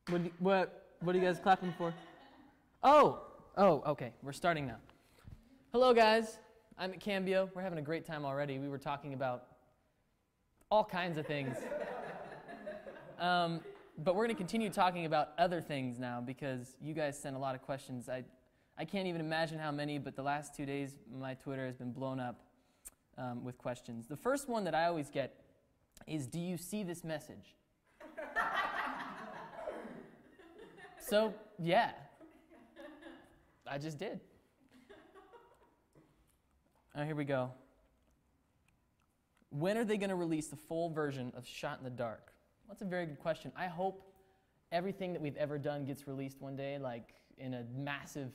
What are you guys clapping for? Oh, okay. We're starting now. Hello, guys. I'm at Cambio. We're having a great time already. We were talking about all kinds of things. But we're going to continue talking about other things now because you guys sent a lot of questions. I can't even imagine how many, but the last 2 days, my Twitter has been blown up with questions. The first one that I always get is, do you see this message? So, yeah, I just did. Here we go. When are they going to release the full version of Shot in the Dark? Well, that's a very good question. I hope everything that we've ever done gets released one day, like in a massive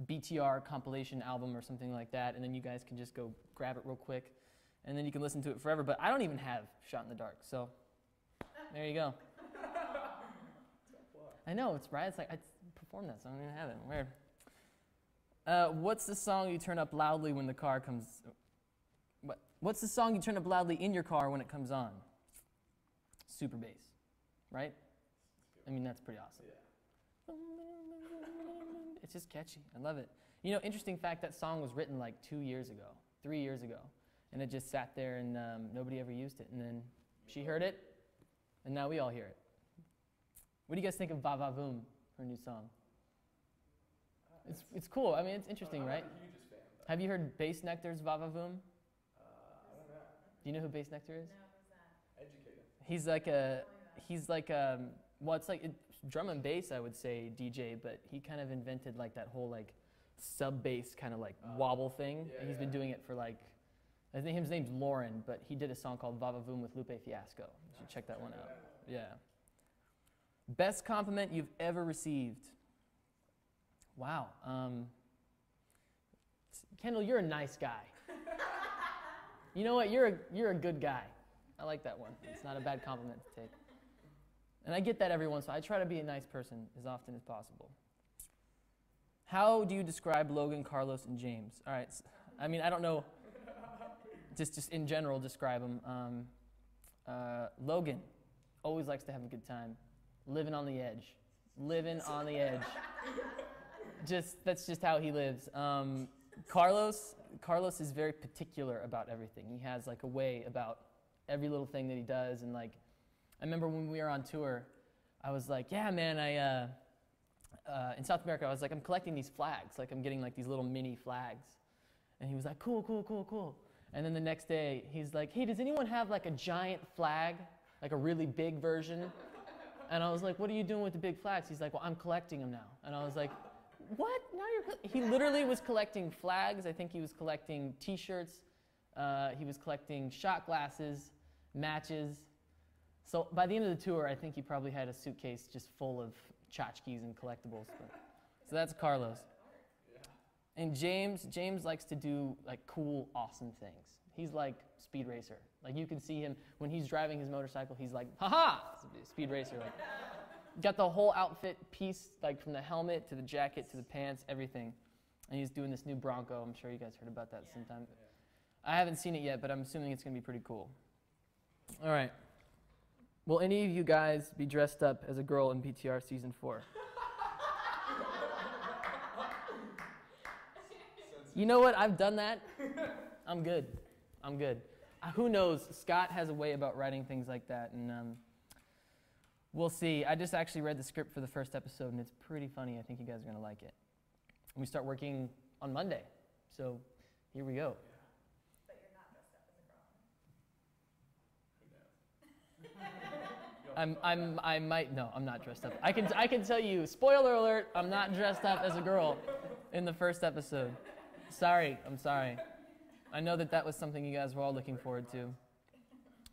BTR compilation album or something like that, and then you guys can just go grab it real quick, and then you can listen to it forever. But I don't even have Shot in the Dark, so there you go. I know, it's right. It's like I performed that, so I don't even have it. Weird. What's the song you turn up loudly when the car comes? What's the song you turn up loudly in your car when it comes on? Super bass, right? I mean, that's pretty awesome. Yeah. It's just catchy. I love it. You know, interesting fact, that song was written like 2 years ago, 3 years ago, and it just sat there and nobody ever used it. And then she heard it, and now we all hear it. What do you guys think of Va Va Voom, her new song? It's cool. I mean, it's interesting, right? I'm not the hugest fan, but Have you heard Bass Nectar's Va Va Voom? I don't know. Do you know who Bass Nectar is? No, who's that? Educated. He's like well, it's like drum and bass, I would say, DJ, but he kind of invented like that whole like sub bass kind of like wobble thing. Yeah, and he's been doing it for like, I think his name's Lauren, but he did a song called Va Va Voom with Lupe Fiasco. You should check that one out. Yeah. Best compliment you've ever received. Wow. Kendall, you're a nice guy. You know what? You're a good guy. I like that one. It's not a bad compliment to take. And I get that every once in a while. I try to be a nice person as often as possible. How do you describe Logan, Carlos, and James? All right. I mean, I don't know. Just in general, describe them. Logan always likes to have a good time. Living on the edge. Living on the edge. That's just how he lives. Carlos is very particular about everything. He has like a way about every little thing that he does, and like I remember when we were on tour, I was like, yeah, man, in South America, I was like, I'm collecting these flags, like I'm getting like these little mini flags, and he was like, cool, cool, cool, cool. And then the next day, he's like, hey, does anyone have like a giant flag, like a really big version? And I was like, what are you doing with the big flags? He's like, well, I'm collecting them now. And I was like, what? Now you're he literally was collecting flags. I think he was collecting T-shirts. He was collecting shot glasses, matches. So by the end of the tour, I think he probably had a suitcase just full of tchotchkes and collectibles. So that's Carlos. And James likes to do like cool, awesome things. He's like Speed Racer. Like you can see him when he's driving his motorcycle. He's like, haha, Speed Racer. Like, got the whole outfit piece, like from the helmet to the jacket to the pants, everything. And he's doing this new Bronco. I'm sure you guys heard about that sometime. I haven't seen it yet, but I'm assuming it's going to be pretty cool. All right. Will any of you guys be dressed up as a girl in BTR Season 4? You know what? I've done that. I'm good. I'm good. Who knows? Scott has a way about writing things like that, and we'll see. I just actually read the script for the first episode, and it's pretty funny. I think you guys are going to like it. And we start working on Monday, so here we go. But you're not dressed up as a girl. I might, no, I'm not dressed up. I can tell you, spoiler alert, I'm not dressed up as a girl in the first episode. Sorry, I'm sorry. I know that was something you guys were all looking forward to.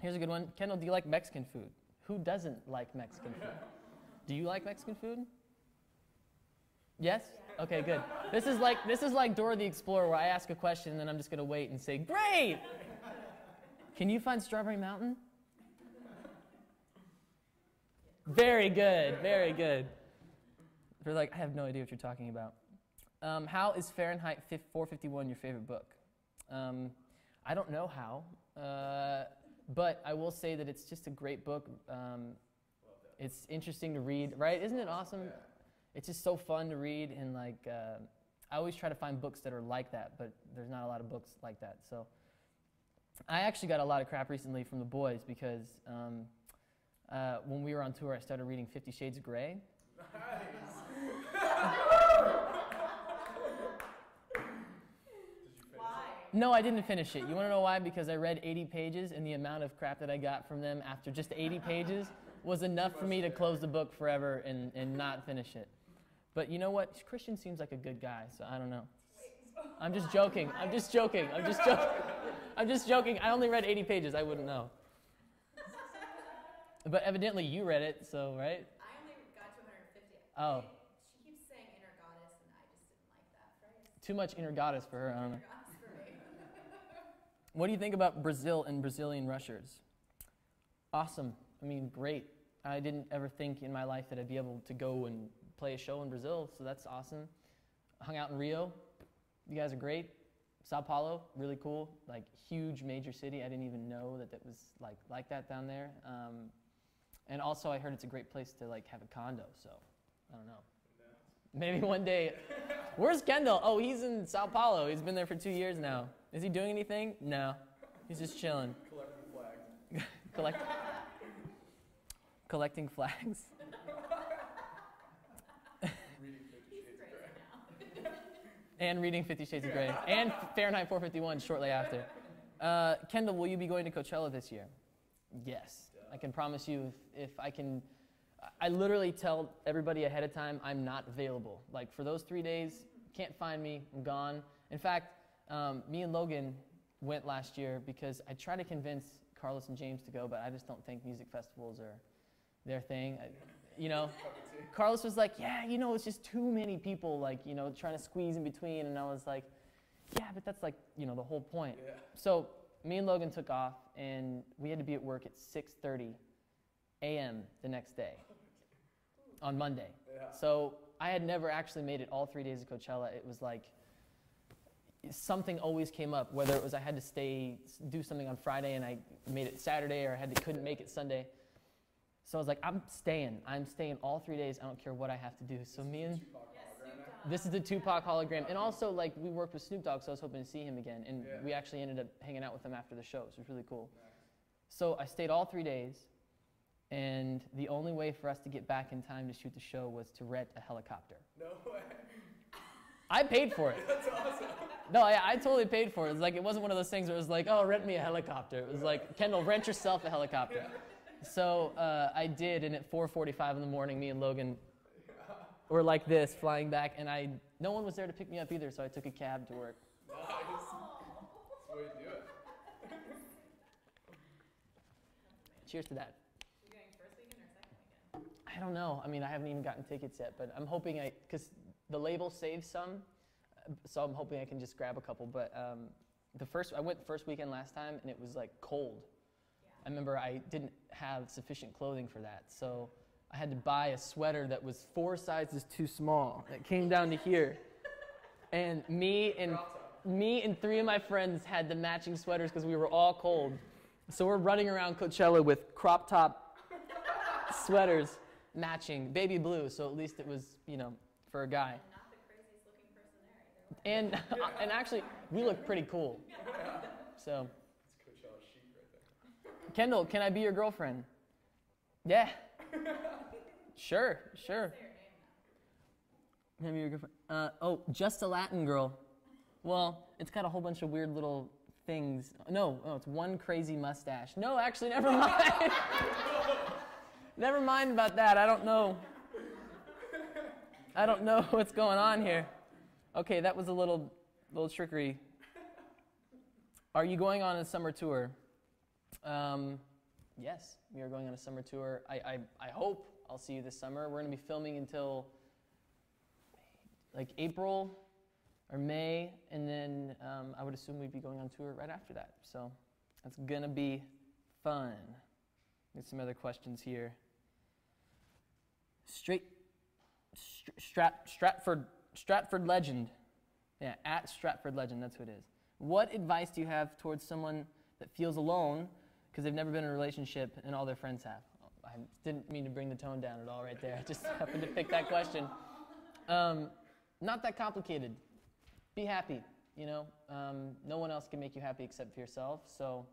Here's a good one. Kendall, do you like Mexican food? Who doesn't like Mexican food? Do you like Mexican food? Yes? Okay, good. This is like Dora the Explorer, where I ask a question and then I'm just going to wait and say, great! Can you find Strawberry Mountain? Very good, very good. They're like, I have no idea what you're talking about. How is Fahrenheit 451 your favorite book? I don't know how, but I will say that it's just a great book. It's interesting to read, right? Isn't it awesome? Yeah. It's just so fun to read, and like I always try to find books that are like that, but there's not a lot of books like that. So I actually got a lot of crap recently from the boys because when we were on tour, I started reading 50 Shades of Grey. Why? No, I didn't finish it. You want to know why? Because I read 80 pages, and the amount of crap that I got from them after just 80 pages was enough for me to close the book forever and not finish it. But you know what? Christian seems like a good guy, so I don't know. I'm just joking. I'm just joking. I'm just joking. I'm just joking. I only read 80 pages. I wouldn't know. But evidently you read it, so, right? I only got to 150. Oh. She keeps saying inner goddess, and I just didn't like that phrase. Too much inner goddess for her. I don't know. Inner goddess for me. What do you think about Brazil and Brazilian rushers? Awesome. I mean, great. I didn't ever think in my life that I'd be able to go and play a show in Brazil, so that's awesome. Hung out in Rio. You guys are great. Sao Paulo, really cool. Like, huge major city. I didn't even know that that was like that down there. And also, I heard it's a great place to like have a condo, so I don't know. Maybe one day. Where's Kendall? Oh, he's in Sao Paulo. He's been there for 2 years now. Is he doing anything? No. He's just chilling. Collecting flags. Collecting flags. Reading 50 Shades of Grey. And reading 50 Shades of Grey. And Fahrenheit 451 shortly after. Kendall, will you be going to Coachella this year? Yes. I can promise you if I can. I literally tell everybody ahead of time I'm not available. Like for those 3 days, can't find me, I'm gone. In fact, me and Logan went last year because I tried to convince Carlos and James to go, but I just don't think music festivals are their thing. You know, Carlos was like, yeah, you know, it's just too many people, like, you know, trying to squeeze in between. And I was like, yeah, but that's like, you know, the whole point. Yeah. So me and Logan took off, and we had to be at work at 6:30 a.m. the next day on Monday. Yeah. So I had never actually made it all 3 days of Coachella. It was like something always came up, whether it was I had to do something on Friday and I made it Saturday, or couldn't make it Sunday. So I was like, I'm staying all 3 days. I don't care what I have to do. So me and this is the Tupac hologram. And also, like, we worked with Snoop Dogg, so I was hoping to see him again. And we actually ended up hanging out with him after the show, so it was really cool. Nice. So I stayed all 3 days, and the only way for us to get back in time to shoot the show was to rent a helicopter. No way. I paid for it. That's awesome. No, I totally paid for it. It was like, it wasn't one of those things where it was like, oh, rent me a helicopter. It was like, Kendall, rent yourself a helicopter. Yeah. So I did, and at 4:45 in the morning, me and Logan were like this, flying back, and no one was there to pick me up either, so I took a cab to work. Nice. That's the way to do it. Cheers to that. You going first weekend or second weekend? I don't know. I mean, I haven't even gotten tickets yet, but I'm hoping because the label saves some, so I'm hoping I can just grab a couple. But I went the first weekend last time, and it was like cold. Yeah. I remember I didn't have sufficient clothing for that, so I had to buy a sweater that was 4 sizes too small. It came down to here, and me and 3 of my friends had the matching sweaters because we were all cold. So we're running around Coachella with crop top sweaters matching, baby blue. So at least it was, you know, for a guy. And not the craziest looking person there either. And actually, we look pretty cool. So, It's Coachella chic right there. Kendall, can I be your girlfriend? Yeah. Sure. Say your name now. Can I be your girlfriend? Oh, just a Latin girl. Well, it's got a whole bunch of weird little things. No, it's one crazy mustache. No, actually, never mind. Never mind about that. I don't know. I don't know what's going on here. Okay, that was a little trickery. Are you going on a summer tour? Yes, we are going on a summer tour. I hope I'll see you this summer. We're going to be filming until like April or May, and then I would assume we'd be going on tour right after that. So that's going to be fun. Get some other questions here. Stratford Legend. Yeah, at Stratford Legend, that's who it is. What advice do you have towards someone that feels alone because they've never been in a relationship and all their friends have? I didn't mean to bring the tone down at all right there. I just happened to pick that question. Not that complicated. Be happy, you know. No one else can make you happy except for yourself, so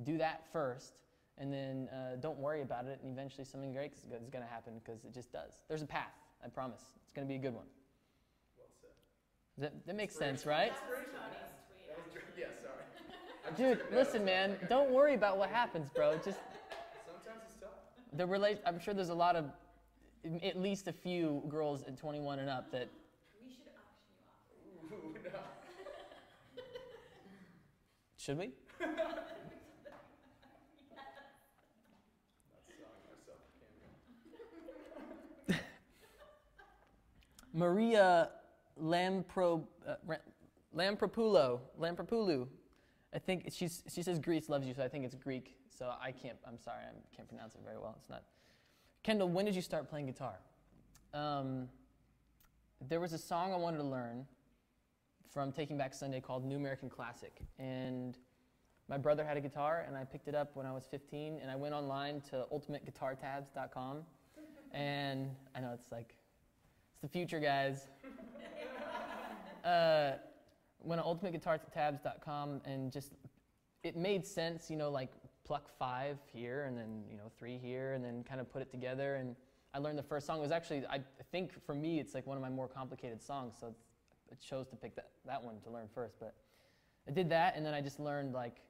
do that first, and then don't worry about it, and eventually something great is going to happen, because it just does. There's a path, I promise. It's going to be a good one. Well said. That makes sense, right? Yeah, sorry. Dude, listen, man, don't worry about what happens, bro. Just Sometimes it's tough. I'm sure there's a lot of, at least a few girls at 21 and up that. We should auction you off. Ooh, no. Should we? Not selling myself to Cambio. Maria Lampropoulou. I think she says Greece loves you, so I think it's Greek. So I'm sorry, I can't pronounce it very well. It's not. Kendall, when did you start playing guitar? There was a song I wanted to learn from Taking Back Sunday called New American Classic. And my brother had a guitar, and I picked it up when I was 15, and I went online to ultimateguitartabs.com. And I know it's the future, guys. Went on ultimateguitartabs.com, and just, it made sense, you know, like pluck 5 here, and then, you know, 3 here, and then kind of put it together. And I learned the first song. It was actually, I think for me, it's like one of my more complicated songs, so I chose to pick that one to learn first. But I did that, and then I just learned like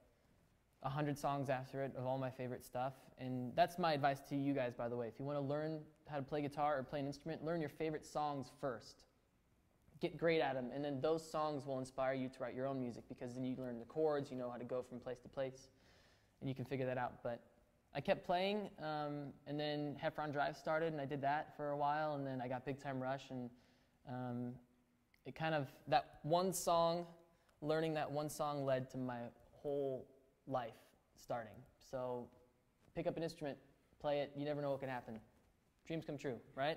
100 songs after it of all my favorite stuff. And that's my advice to you guys, by the way. If you want to learn how to play guitar or play an instrument, learn your favorite songs first. Get great at them, and then those songs will inspire you to write your own music, because then you learn the chords, you know how to go from place to place, and you can figure that out. But I kept playing, and then Heffron Drive started, and I did that for a while, and then I got Big Time Rush, and it kind of, that one song, learning that one song led to my whole life starting. So pick up an instrument, play it, you never know what can happen. Dreams come true, right?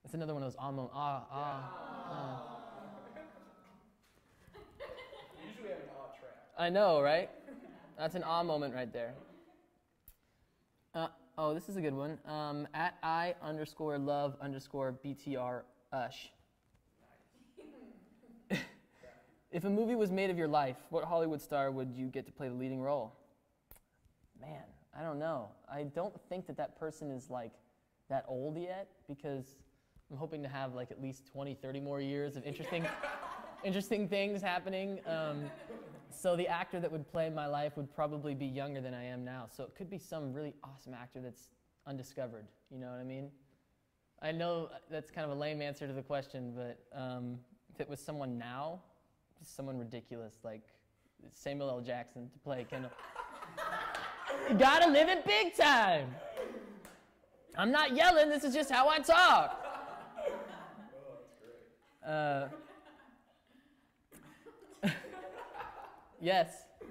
That's another one of those moments. You usually have an odd track. I know, right? That's an moment right there. Oh, this is a good one. At I_love_BTR-ush. If a movie was made of your life, what Hollywood star would you get to play the leading role? Man, I don't know. I don't think that person is like that old yet, because I'm hoping to have like at least 20, 30 more years of interesting things happening. So the actor that would play my life would probably be younger than I am now. So it could be some really awesome actor that's undiscovered. You know what I mean? I know that's kind of a lame answer to the question, but if it was someone now, just someone ridiculous like Samuel L. Jackson to play Kendall. You gotta live it big time. I'm not yelling, this is just how I talk. Oh, that's great. Yes. I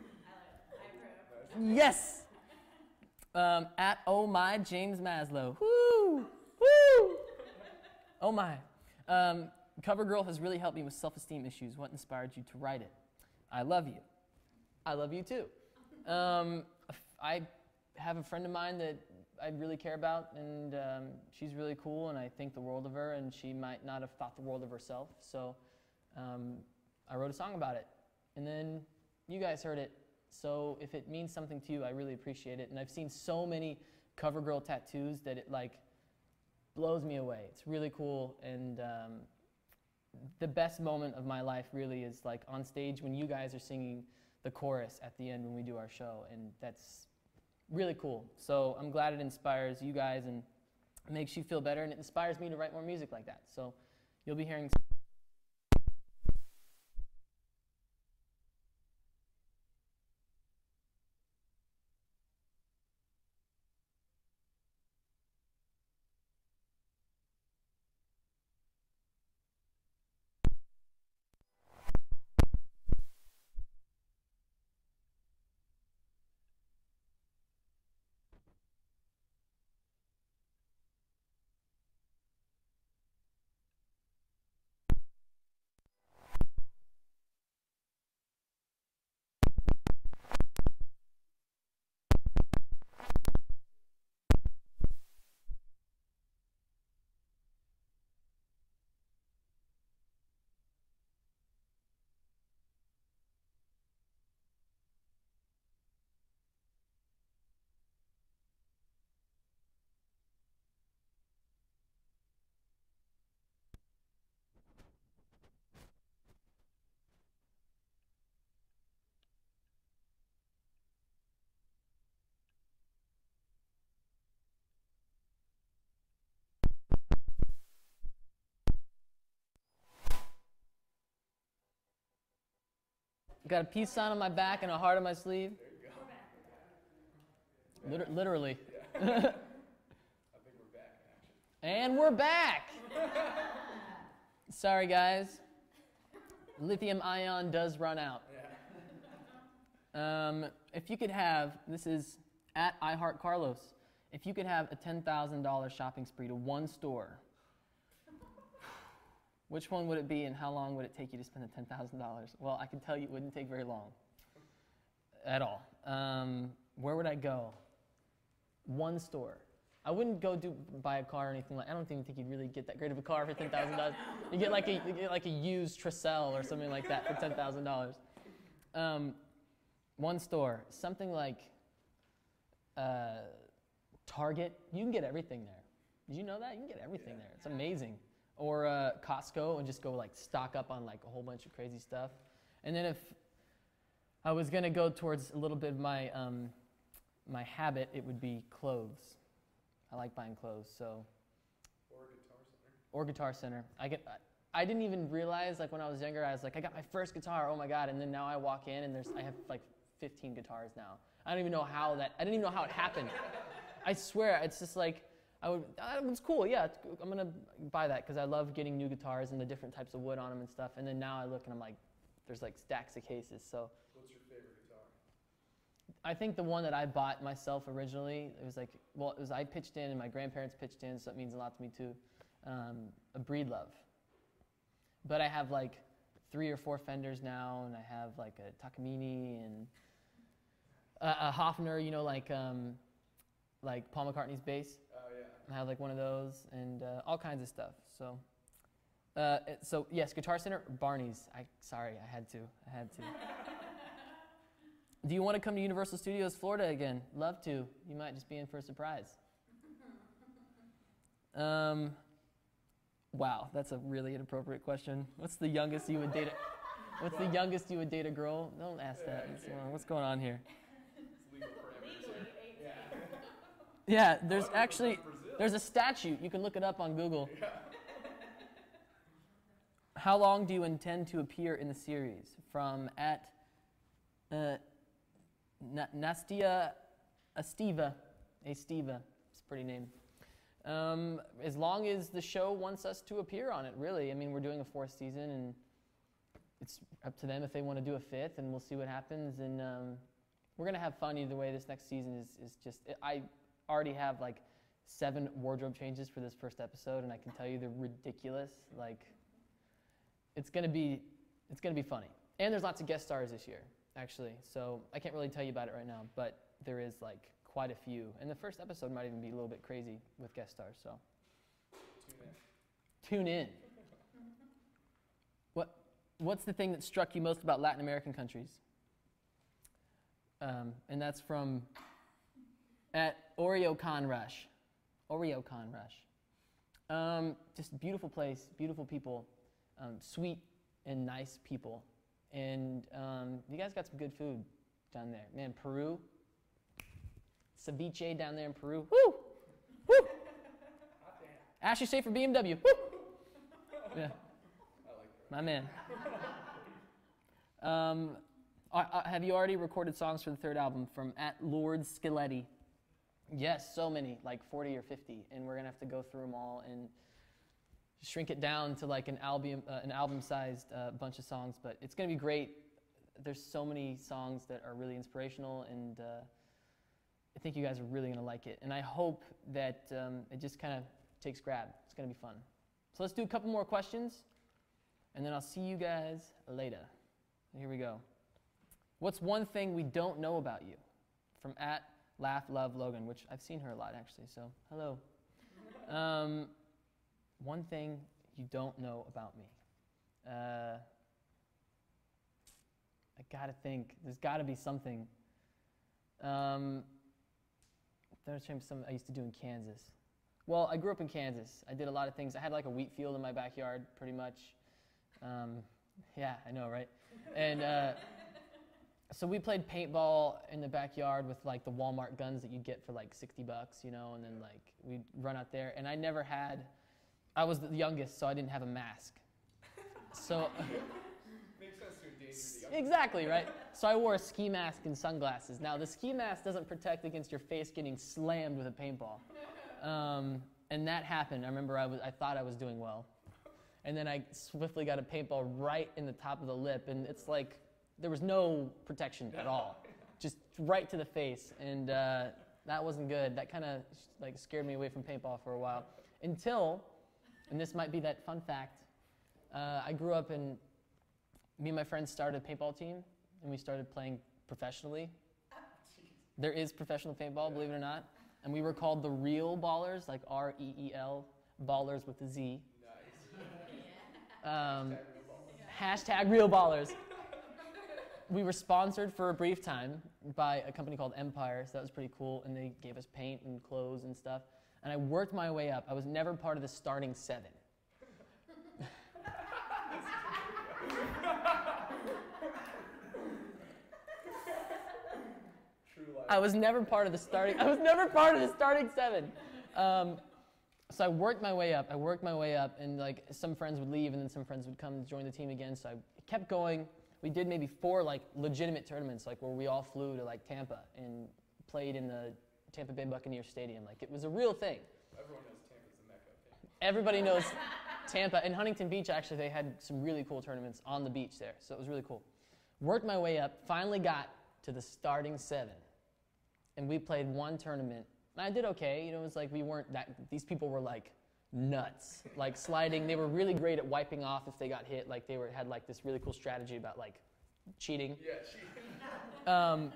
approve. Yes. At Oh My James Maslow. Woo! Woo! Oh my. CoverGirl has really helped me with self-esteem issues. What inspired you to write it? I love you. I love you too. I have a friend of mine that I really care about, and she's really cool, and I think the world of her, and she might not have thought the world of herself, so I wrote a song about it. And then you guys heard it, so if it means something to you, I really appreciate it. And I've seen so many CoverGirl tattoos that it like blows me away. It's really cool, and the best moment of my life really is like on stage when you guys are singing the chorus at the end when we do our show, and that's really cool. So I'm glad it inspires you guys and makes you feel better, and it inspires me to write more music like that. So you'll be hearing Got a peace sign on my back and a heart on my sleeve. Literally. I think we're back in action. And we're back. Sorry, guys. Lithium ion does run out. If you could have, this is at iHeartCarlos, if you could have a $10,000 shopping spree to one store, which one would it be and how long would it take you to spend the $10,000? Well, I can tell you it wouldn't take very long at all. Where would I go? One store. I wouldn't go buy a car or anything like. I don't even think you'd really get that great of a car for $10,000. You get like a used Tercel or something like that for $10,000. One store, something like Target. You can get everything there. Did you know that? You can get everything there. It's amazing. Or Costco and just go like stock up on like a whole bunch of crazy stuff. And then if I was gonna go towards a little bit of my my habit, it would be clothes. I like buying clothes, so. Or Guitar Center. I didn't even realize, like when I was younger, I was like, I got my first guitar, oh my God, and then now I walk in and I have like 15 guitars now. I don't even know how I didn't even know how it happened. I swear, it's just like, it's cool, yeah, I'm gonna buy that because I love getting new guitars and the different types of wood on them and stuff, and then now I look and I'm like, there's like stacks of cases, so. What's your favorite guitar? I think the one that I bought myself originally, it was like, well, it was I pitched in and my grandparents pitched in, so it means a lot to me too, a Breedlove. But I have like 3 or 4 Fenders now, and I have like a Takamine and a Hofner, you know, like Paul McCartney's bass. Oh, yeah. I have like one of those and all kinds of stuff. So, so yes, Guitar Center, Barney's. Sorry, I had to. Do you want to come to Universal Studios Florida again? Love to. You might just be in for a surprise. Wow, that's a really inappropriate question. What's the youngest you would date? What's the youngest you would date a girl? Don't ask that. What's going on here? Yeah, there's a statute. You can look it up on Google. How long do you intend to appear in the series? From at Nastia Estiva. It's a pretty name. As long as the show wants us to appear on it, really. I mean, we're doing a 4th season, and it's up to them if they want to do a 5th, and we'll see what happens. And we're going to have fun either way. This next season is just, I already have like 7 wardrobe changes for this first episode, and I can tell you they're ridiculous. Like, it's going to be funny. And there's lots of guest stars this year, actually. So I can't really tell you about it right now, but there is like quite a few. And the first episode might even be a little bit crazy with guest stars, so. Tune in. What's the thing that struck you most about Latin American countries? And that's from at Oreo Con Rush. Just beautiful place, beautiful people, sweet and nice people. And you guys got some good food down there. Man, Peru. Ceviche down there in Peru. Woo! Woo! Ashley Schaefer for BMW. Woo! Yeah. I like that. My man. Have you already recorded songs for the 3rd album? From at Lord Skeletti. Yes, so many, like 40 or 50. And we're going to have to go through them all and shrink it down to like an album-sized bunch of songs. But it's going to be great. There's so many songs that are really inspirational, and I think you guys are really going to like it. And I hope that it just kind of takes grab. It's going to be fun. So let's do a couple more questions, and then I'll see you guys later. Here we go. What's one thing we don't know about you? From at Laugh Love Logan, which I've seen her a lot, actually, so hello. One thing you don't know about me. I gotta think. There's gotta be something. There's something I used to do in Kansas. Well, I grew up in Kansas. I did a lot of things. I had like a wheat field in my backyard, pretty much. Yeah, I know, right? And so we played paintball in the backyard with like the Walmart guns that you'd get for like $60, you know, and then like we'd run out there. And I was the youngest, so I didn't have a mask. So, Makes sense to a Exactly, right? So I wore a ski mask and sunglasses. Now, the ski mask doesn't protect against your face getting slammed with a paintball. And that happened. I remember I thought I was doing well. And then I swiftly got a paintball right in the top of the lip, and it's like there was no protection at all. Just right to the face, and that wasn't good. That kind of like scared me away from paintball for a while. Until, and this might be that fun fact, I grew up and me and my friends started a paintball team, and we started playing professionally. There is professional paintball, believe it or not. And we were called the Real Ballers, like R-E-E-L, ballers with a Z. Nice. Hashtag Real Ballers. We were sponsored for a brief time by a company called Empire, so that was pretty cool, and they gave us paint and clothes and stuff. And I worked my way up. I was never part of the starting 7. I was never part of the starting 7. So I worked my way up. And like some friends would leave, and then some friends would come and join the team again. So I kept going. We did maybe 4 like legitimate tournaments, like where we all flew to like Tampa and played in the Tampa Bay Buccaneers Stadium. Like it was a real thing. Everyone knows Tampa's the mecca of paintball. Everybody knows Tampa. In Huntington Beach, actually, they had some really cool tournaments on the beach there. So it was really cool. Worked my way up. Finally got to the starting 7. And we played 1 tournament. And I did okay. You know, it was like we weren't that, these people were like nuts, like sliding. They were really great at wiping off if they got hit. Like they had like this really cool strategy about like cheating. Yeah, cheating. Yeah. I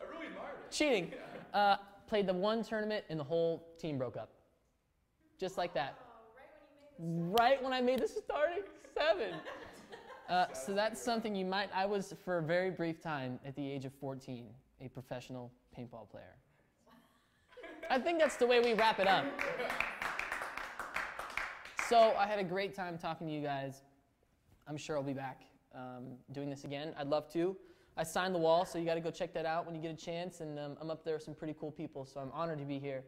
really admired it. Cheating. Played the 1 tournament and the whole team broke up. Just like that. Right when I made the starting 7. So that's something you might, I was for a very brief time at the age of 14, a professional paintball player. I think that's the way we wrap it up. So I had a great time talking to you guys. I'm sure I'll be back doing this again. I'd love to. I signed the wall, so you got to go check that out when you get a chance. And I'm up there with some pretty cool people, so I'm honored to be here.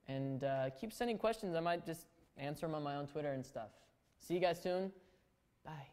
And keep sending questions. I might just answer them on my own Twitter and stuff. See you guys soon. Bye.